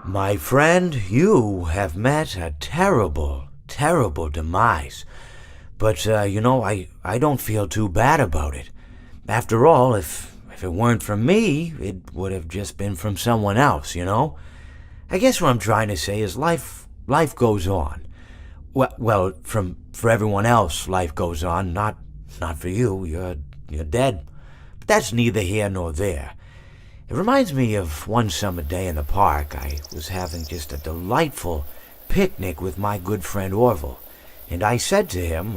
My friend, you have met a terrible, terrible demise. But, I don't feel too bad about it. After all, if it weren't from me, it would have just been from someone else, you know? I guess what I'm trying to say is life goes on. For everyone else, life goes on, not for you. You're dead. But that's neither here nor there. It reminds me of one summer day in the park. I was having just a delightful picnic with my good friend Orville. And I said to him,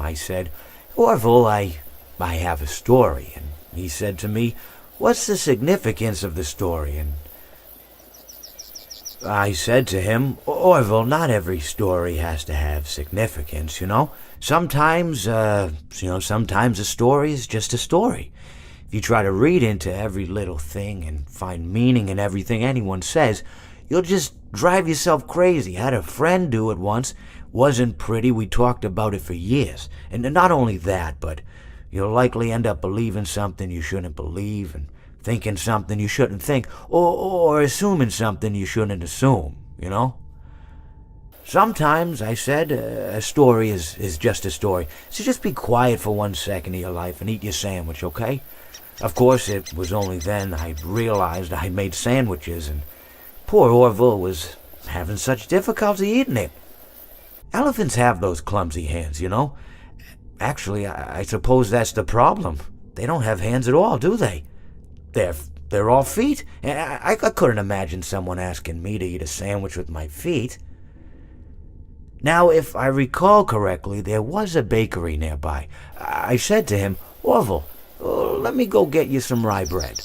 Orville, I have a story. And he said to me, what's the significance of the story? And I said to him, Orville, not every story has to have significance, you know? Sometimes a story is just a story. If you try to read into every little thing and find meaning in everything anyone says, you'll just drive yourself crazy. I had a friend do it once. Wasn't pretty. We talked about it for years. And not only that, but you'll likely end up believing something you shouldn't believe and thinking something you shouldn't think, or assuming something you shouldn't assume, you know? Sometimes, I said, a story is just a story. So just be quiet for 1 second of your life and eat your sandwich, okay? Of course, it was only then I realized I made sandwiches, and poor Orville was having such difficulty eating it. Elephants have those clumsy hands, you know? Actually, I suppose that's the problem. They don't have hands at all, do they? They're all feet. I couldn't imagine someone asking me to eat a sandwich with my feet. Now, if I recall correctly, there was a bakery nearby. I said to him, Orville, let me go get you some rye bread.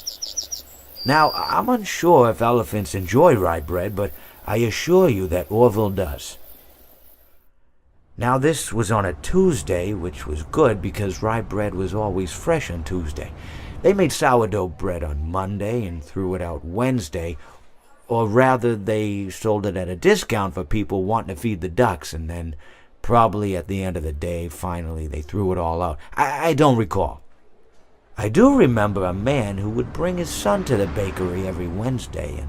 Now, I'm unsure if elephants enjoy rye bread, but I assure you that Orville does. Now, this was on a Tuesday, which was good because rye bread was always fresh on Tuesday. They made sourdough bread on Monday and threw it out Wednesday, or rather they sold it at a discount for people wanting to feed the ducks, and then probably at the end of the day, finally they threw it all out. I don't recall. I do remember a man who would bring his son to the bakery every Wednesday and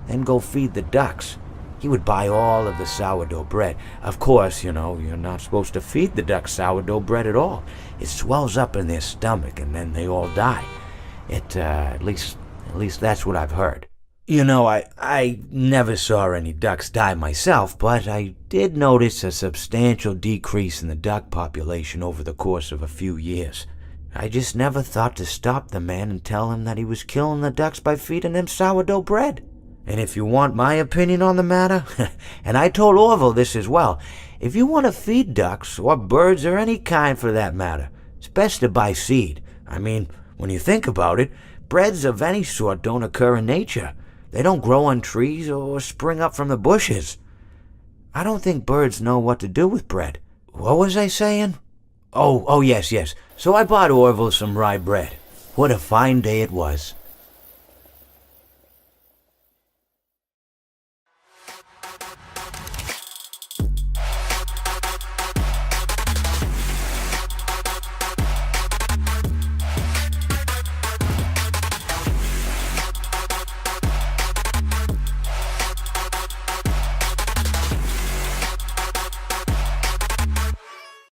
then go feed the ducks. He would buy all of the sourdough bread. Of course, you're not supposed to feed the ducks sourdough bread at all. It swells up in their stomach and then they all die. At least that's what I've heard. I never saw any ducks die myself, but I did notice a substantial decrease in the duck population over the course of a few years. I just never thought to stop the man and tell him that he was killing the ducks by feeding them sourdough bread. And if you want my opinion on the matter, and I told Orville this as well, if you want to feed ducks, or birds, or any kind for that matter, it's best to buy seed. I mean, when you think about it, breads of any sort don't occur in nature. They don't grow on trees or spring up from the bushes. I don't think birds know what to do with bread. What was I saying? Oh, yes. So I bought Orville some rye bread. What a fine day it was.